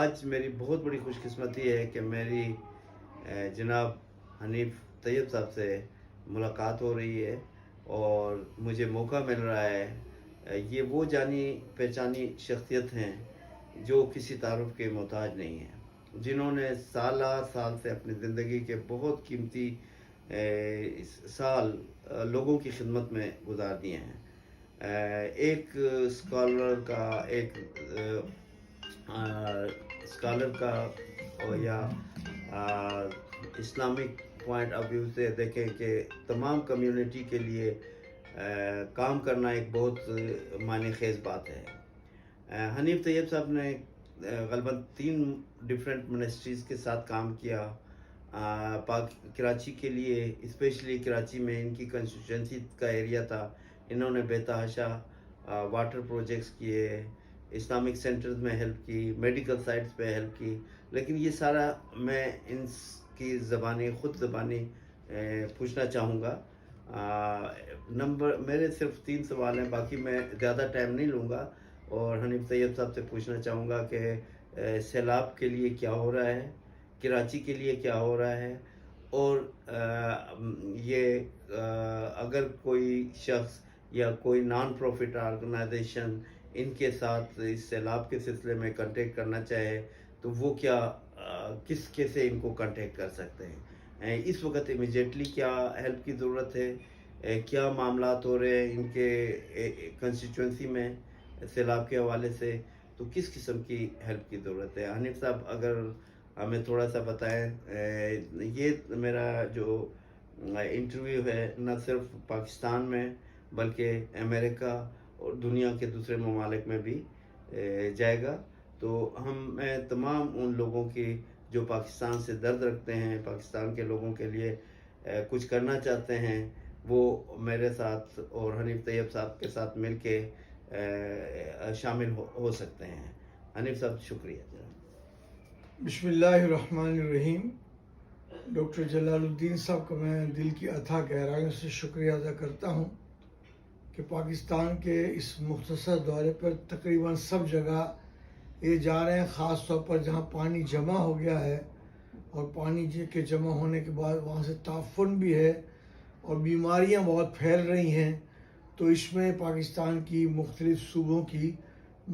آج میری بہت بڑی خوش قسمتی ہے کہ میری جناب حنیف طیب صاحب سے ملاقات ہو رہی ہے اور مجھے موقع مل رہا ہے۔ یہ وہ جانی پہچانی شخصیت ہیں جو کسی تعارف کے محتاج نہیں ہیں، جنہوں نے سالہ سال سے اپنی زندگی کے بہت قیمتی سال لوگوں کی خدمت میں گزار دیے ہیں۔ ایک اسکالر کا یا اسلامک پوائنٹ آف ویو سے دیکھیں کہ تمام کمیونٹی کے لیے کام کرنا ایک بہت معنی خیز بات ہے۔ حنیف طیب صاحب نے غالباً 3 ڈفرینٹ منسٹریز کے ساتھ کام کیا۔ کراچی کے لیے، اسپیشلی کراچی میں ان کی کنسٹیٹوئنسی کا ایریا تھا، انہوں نے بے تحاشا واٹر پروجیکٹس کیے، اسلامک سینٹرز میں ہیلپ کی، میڈیکل سائٹس پہ ہیلپ کی، لیکن یہ سارا میں ان کی خود زبانی پوچھنا چاہوں گا۔ میرے صرف 3 سوال ہیں، باقی میں زیادہ ٹائم نہیں لوں گا، اور حنیف طیب صاحب سے پوچھنا چاہوں گا کہ سیلاب کے لیے کیا ہو رہا ہے، کراچی کے لیے کیا ہو رہا ہے، اور یہ اگر کوئی شخص یا کوئی نان پروفٹ آرگنائزیشن ان کے ساتھ اس سیلاب کے سلسلے میں کنٹیکٹ کرنا چاہے تو وہ کس کیسے ان کو کنٹیکٹ کر سکتے ہیں، اس وقت امیجیٹلی کیا ہیلپ کی ضرورت ہے، کیا معاملات ہو رہے ہیں ان کے کنسٹیٹوئنسی میں سیلاب کے حوالے سے، تو کس قسم کی ہیلپ کی ضرورت ہے۔ حنیف صاحب اگر ہمیں تھوڑا سا بتائیں۔ یہ میرا جو انٹرویو ہے نہ صرف پاکستان میں بلکہ امریکہ اور دنیا کے دوسرے ممالک میں بھی جائے گا، تو میں تمام ان لوگوں کی جو پاکستان سے درد رکھتے ہیں، پاکستان کے لوگوں کے لیے کچھ کرنا چاہتے ہیں، وہ میرے ساتھ اور حنیف طیب صاحب کے ساتھ مل کے شامل ہو سکتے ہیں۔ حنیف صاحب شکریہ جناب۔ بسم اللہ الرحمن الرحیم۔ ڈاکٹر جلال الدین صاحب کا میں دل کی اتھاہ گہرائیوں سے شکریہ ادا کرتا ہوں کہ پاکستان کے اس مختصر دورے پر تقریباً سب جگہ یہ جا رہے ہیں، خاص طور پر جہاں پانی جمع ہو گیا ہے، اور پانی کے جمع ہونے کے بعد وہاں سے تعفن بھی ہے اور بیماریاں بہت پھیل رہی ہیں، تو اس میں پاکستان کی مختلف صوبوں کی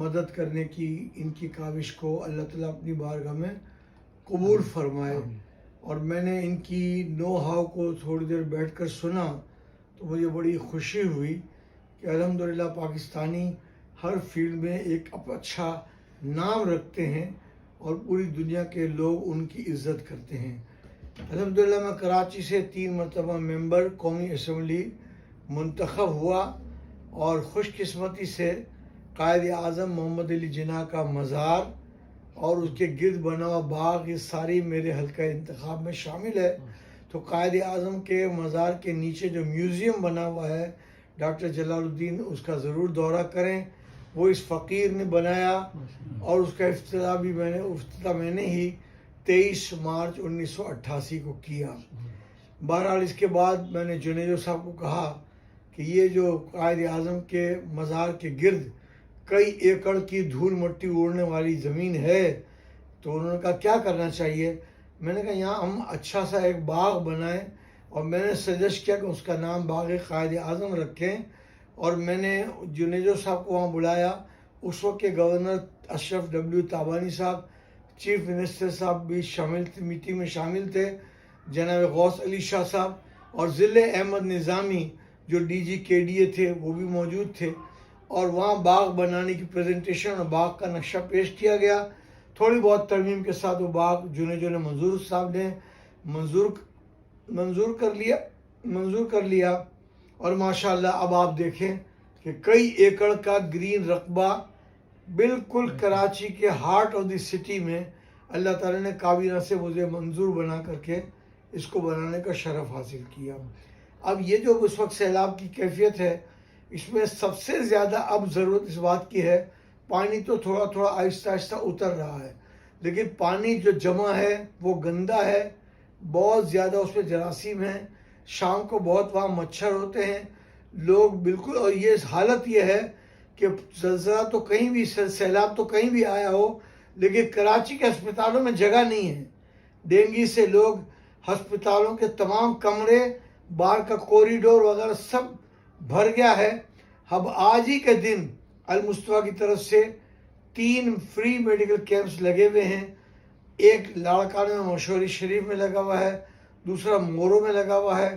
مدد کرنے کی ان کی کاوش کو اللہ تعالیٰ اپنی بارگاہ میں قبول فرمائے۔ اور میں نے ان کی نو ہاؤ کو تھوڑی دیر بیٹھ کر سنا تو مجھے بڑی خوشی ہوئی کہ الحمدللہ پاکستانی ہر فیلڈ میں ایک اچھا نام رکھتے ہیں اور پوری دنیا کے لوگ ان کی عزت کرتے ہیں۔ الحمدللہ میں کراچی سے 3 مرتبہ ممبر قومی اسمبلی منتخب ہوا، اور خوش قسمتی سے قائد اعظم محمد علی جناح کا مزار اور اس کے گرد بنا ہوا باغ، یہ ساری میرے حلقہ انتخاب میں شامل ہے۔ تو قائد اعظم کے مزار کے نیچے جو میوزیم بنا ہوا ہے ڈاکٹر جلال الدین، اس کا ضرور دورہ کریں، وہ اس فقیر نے بنایا، اور اس کا افتتاح میں نے ہی 23 مارچ 1988 کو کیا۔ بہرحال اس کے بعد میں نے جنیجو صاحب کو کہا کہ یہ جو قائد اعظم کے مزار کے گرد کئی ایکڑ کی دھول مٹی اڑنے والی زمین ہے، تو انہوں نے کہا کیا کرنا چاہیے۔ میں نے کہا یہاں ہم اچھا سا ایک باغ بنائیں، اور میں نے سجیسٹ کیا کہ اس کا نام باغ قائد اعظم رکھیں، اور میں نے جنیجو صاحب کو وہاں بلایا۔ اس وقت کے گورنر اشرف ڈبلیو تابانی صاحب، چیف منسٹر صاحب بھی میٹنگ میں شامل تھے، جناب غوث علی شاہ صاحب، اور ضلع احمد نظامی جو ڈی جی کے ڈی اے تھے وہ بھی موجود تھے، اور وہاں باغ بنانے کی پریزنٹیشن اور باغ کا نقشہ پیش کیا گیا۔ تھوڑی بہت ترمیم کے ساتھ وہ باغ جنیجو نے منظور کر لیا، اور ماشاءاللہ اب آپ دیکھیں کہ کئی ایکڑ کا گرین رقبہ بالکل کراچی کے ہارٹ آف دی سٹی میں اللہ تعالیٰ نے کابینہ سے مجھے منظور بنا کر کے اس کو بنانے کا شرف حاصل کیا۔ اب یہ جو اس وقت سیلاب کی کیفیت ہے، اس میں سب سے زیادہ اب ضرورت اس بات کی ہے، پانی تو تھوڑا تھوڑا آہستہ آہستہ اتر رہا ہے، لیکن پانی جو جمع ہے وہ گندا ہے، بہت زیادہ اس میں جراثیم ہیں، شام کو بہت وہاں مچھر ہوتے ہیں، لوگ بالکل، اور یہ حالت یہ ہے کہ زلزلہ تو کہیں بھی، سیلاب تو کہیں بھی آیا ہو، لیکن کراچی کے ہسپتالوں میں جگہ نہیں ہے. ڈینگی سے لوگ ہسپتالوں کے تمام کمرے، باہر کا کوریڈور وغیرہ سب بھر گیا ہے. اب آج ہی کے دن المصطفیٰ کی طرف سے 3 فری میڈیکل کیمپس لگے ہوئے ہیں. ایک لاڑکانہ میں مشوری شریف میں لگا ہوا ہے، دوسرا مورو میں لگا ہوا ہے،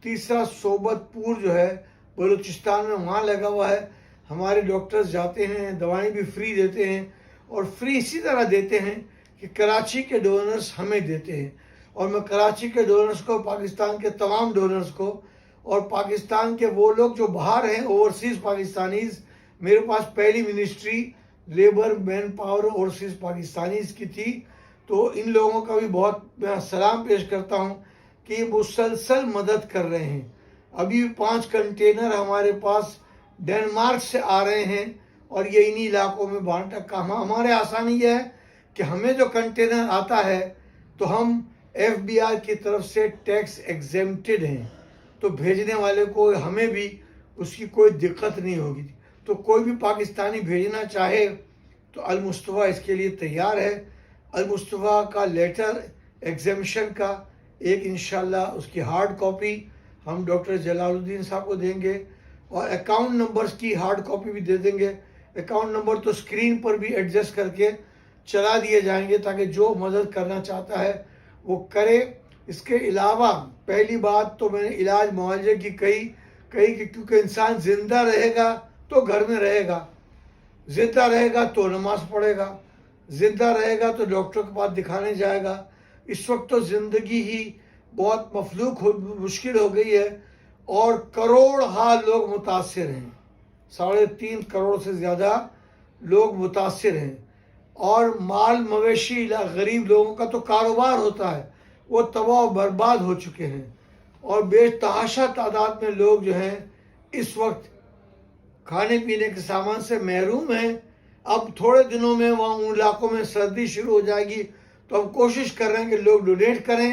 تیسرا صوبت پور جو ہے بلوچستان میں وہاں لگا ہوا ہے. ہمارے ڈاکٹرز جاتے ہیں، دوائیں بھی فری دیتے ہیں، اور فری اسی طرح دیتے ہیں کہ کراچی کے ڈونرز ہمیں دیتے ہیں. اور میں کراچی کے ڈونرز کو، پاکستان کے تمام ڈونرز کو، اور پاکستان کے وہ لوگ جو باہر ہیں اوورسیز پاکستانیز، میرے پاس پہلی ministry labour man power overseas Pakistanis کی تھی، تو ان لوگوں کا بھی بہت میں سلام پیش کرتا ہوں کہ یہ مسلسل مدد کر رہے ہیں. ابھی 5 کنٹینر ہمارے پاس ڈنمارک سے آ رہے ہیں، اور یہ انہی علاقوں میں بانٹا کا. ہمارے آسانی یہ ہے کہ ہمیں جو کنٹینر آتا ہے تو ہم FBI کی طرف سے ٹیکس ایگزیمپٹڈ ہیں، تو بھیجنے والے کو ہمیں بھی اس کی کوئی دقت نہیں ہوگی. تو کوئی بھی پاکستانی بھیجنا چاہے تو المصطفیٰ اس کے لیے تیار ہے. المصطفیٰ کا لیٹر ایگزیمشن کا ایک انشاءاللہ اس کی ہارڈ کاپی ہم ڈاکٹر جلال الدین صاحب کو دیں گے، اور اکاؤنٹ نمبرز کی ہارڈ کاپی بھی دے دیں گے. اکاؤنٹ نمبر تو اسکرین پر بھی ایڈجسٹ کر کے چلا دیے جائیں گے تاکہ جو مدد کرنا چاہتا ہے وہ کرے. اس کے علاوہ پہلی بات تو میں نے علاج معالجے کی کہی کہ کیونکہ انسان زندہ رہے گا تو گھر میں رہے گا، زندہ رہے گا تو نماز پڑھے گا، زندہ رہے گا تو ڈاکٹر کے پاس دکھانے جائے گا. اس وقت تو زندگی ہی بہت مشکل ہو گئی ہے، اور کروڑ لوگ متاثر ہیں، 3.5 کروڑ سے زیادہ لوگ متاثر ہیں. اور مال مویشی غریب لوگوں کا تو کاروبار ہوتا ہے، وہ تباہ و برباد ہو چکے ہیں، اور بے تحاشا تعداد میں لوگ جو ہیں اس وقت کھانے پینے کے سامان سے محروم ہیں. اب تھوڑے دنوں میں وہاں ان علاقوں میں سردی شروع ہو جائے گی، تو ہم کوشش کر رہے ہیں کہ لوگ ڈونیٹ کریں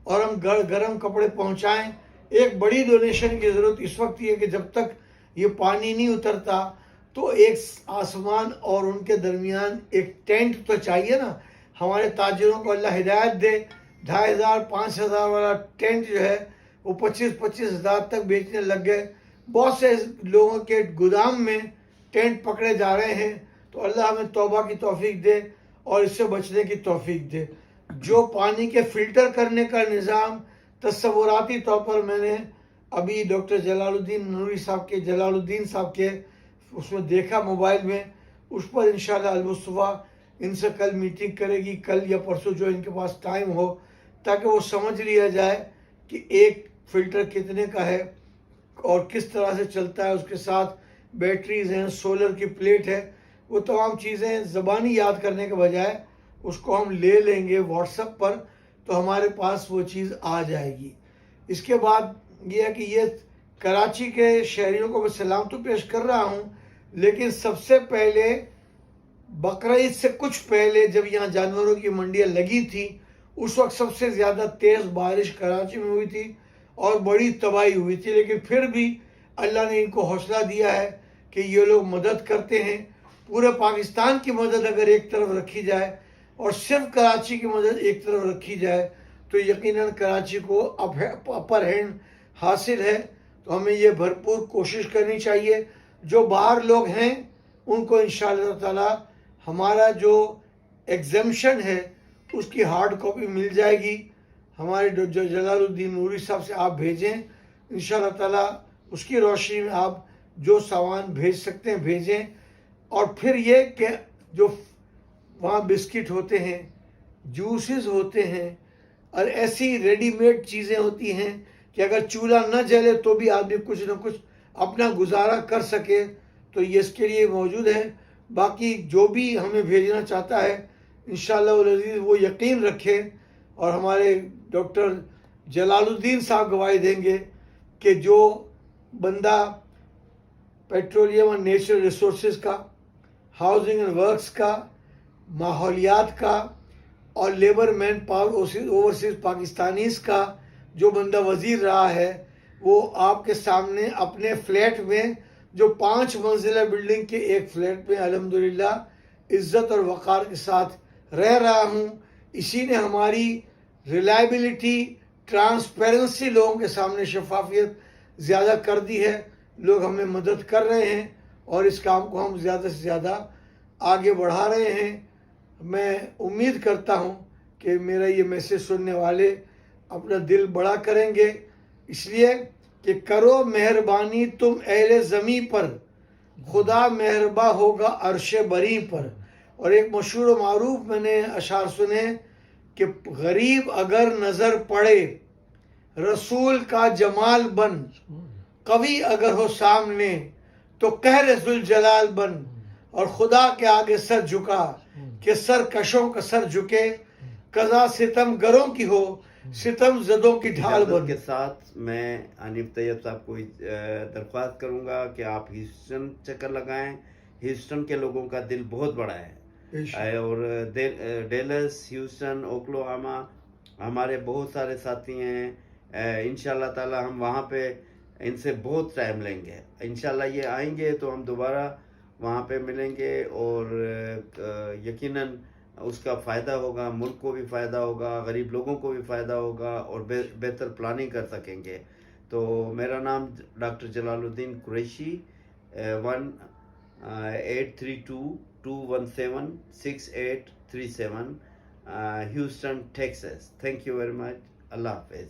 اور ہم گرم کپڑے پہنچائیں. ایک بڑی ڈونیشن کی ضرورت اس وقت یہ ہے کہ جب تک یہ پانی نہیں اترتا تو ایک آسمان اور ان کے درمیان ایک ٹینٹ تو چاہیے نا. ہمارے تاجروں کو اللہ ہدایت دے، 2,500 5,000 والا ٹینٹ جو ہے وہ 25,000 ہزار تک بیچنے لگ گئے. بہت سے لوگوں کے گودام میں ٹینٹ پکڑے جا رہے ہیں. تو اللہ ہمیں توبہ کی توفیق دے اور اس سے بچنے کی توفیق دے. جو پانی کے فلٹر کرنے کا نظام تصوراتی طور پر میں نے ابھی ڈاکٹر جلال الدین صاحب کے اس میں دیکھا موبائل میں، اس پر انشاءاللہ المصطفیٰ ان سے کل میٹنگ کرے گی، کل یا پرسوں جو ان کے پاس ٹائم ہو، تاکہ وہ سمجھ لیا جائے کہ ایک فلٹر کتنے کا ہے اور کس طرح سے چلتا ہے. اس کے ساتھ بیٹریز ہیں، سولر کی پلیٹ ہے. وہ تمام چیزیں زبانی یاد کرنے کے بجائے اس کو ہم لے لیں گے واٹس ایپ پر، تو ہمارے پاس وہ چیز آ جائے گی. اس کے بعد یہ ہے کہ یہ کراچی کے شہریوں کو میں سلام تو پیش کر رہا ہوں، لیکن سب سے پہلے بقرعید سے کچھ پہلے جب یہاں جانوروں کی منڈیاں لگی تھی، اس وقت سب سے زیادہ تیز بارش کراچی میں ہوئی تھی اور بڑی تباہی ہوئی تھی. لیکن پھر بھی اللہ نے ان کو حوصلہ دیا ہے کہ یہ لوگ مدد کرتے ہیں. پورے پاکستان کی مدد اگر ایک طرف رکھی جائے اور صرف کراچی کی مدد ایک طرف رکھی جائے تو یقیناً کراچی کو اپر ہینڈ حاصل ہے. تو ہمیں یہ بھرپور کوشش کرنی چاہیے. جو باہر لوگ ہیں ان کو انشاءاللہ تعالی ہمارا جو ایگزیمشن ہے اس کی ہارڈ کاپی مل جائے گی. ہمارے جو جلال الدین نوری صاحب سے آپ بھیجیں، انشاءاللہ تعالی اس کی روشنی میں آپ جو سامان بھیج سکتے ہیں بھیجیں. اور پھر یہ کہ جو وہاں بسکٹ ہوتے ہیں، جوسز ہوتے ہیں، اور ایسی ریڈی میڈ چیزیں ہوتی ہیں کہ اگر چولہا نہ جلے تو بھی آدمی کچھ نہ کچھ اپنا گزارا کر سکے، تو یہ اس کے لیے موجود ہے. باقی جو بھی ہمیں بھیجنا چاہتا ہے انشاءاللہ العزیز وہ یقین رکھے، اور ہمارے ڈاکٹر جلال الدین صاحب گواہی دیں گے کہ جو بندہ پیٹرولیم اور نیچرل ریسورسز کا، ہاؤسنگ اینڈ ورکس کا، ماحولیات کا اور labour man power overseas Pakistanis کا جو بندہ وزیر رہا ہے، وہ آپ کے سامنے اپنے فلیٹ میں جو 5 منزلہ بلڈنگ کے ایک فلیٹ میں الحمدللہ عزت اور وقار کے ساتھ رہ رہا ہوں. اسی نے ہماری ریلائبلٹی، ٹرانسپیرنسی، لوگوں کے سامنے شفافیت زیادہ کر دی ہے. لوگ ہمیں مدد کر رہے ہیں اور اس کام کو ہم زیادہ سے زیادہ آگے بڑھا رہے ہیں. میں امید کرتا ہوں کہ میرا یہ میسیج سننے والے اپنا دل بڑا کریں گے، اس لیے کہ کرو مہربانی تم اہل زمیں پر، خدا مہرباں ہوگا عرش بری پر. اور ایک مشہور و معروف میں نے اشعار سنے کہ غریب اگر نظر پڑے رسول کا جمال بن، قوی اگر ہو سامنے تو قہر ذوالجلال بن. اور خدا کے آگے سر جھکا کہ سرکشوں کا سر جھکے، قضا ستم گروں کی ہو ستم زدوں کی ڈھال اجازت بن. کے ساتھ میں حنیف طیب صاحب کو درخواست کروں گا کہ آپ ہیوسٹن چکر لگائیں. ہیوسٹن کے لوگوں کا دل بہت بڑا ہے، اور ڈیلس، ہیوسٹن، اوکلاہوما ہمارے بہت سارے ساتھی ہیں. انشاءاللہ تعالی ہم وہاں پہ ان سے بہت ٹائم لیں گے. انشاءاللہ یہ آئیں گے تو ہم دوبارہ وہاں پہ ملیں گے، اور یقیناً اس کا فائدہ ہوگا، ملک کو بھی فائدہ ہوگا، غریب لوگوں کو بھی فائدہ ہوگا، اور بہتر پلاننگ کر سکیں گے. تو میرا نام doctor Jalaluddin Qureshi, 1-832-217-6837، Houston Texas. Thank you very much. اللہ حافظ.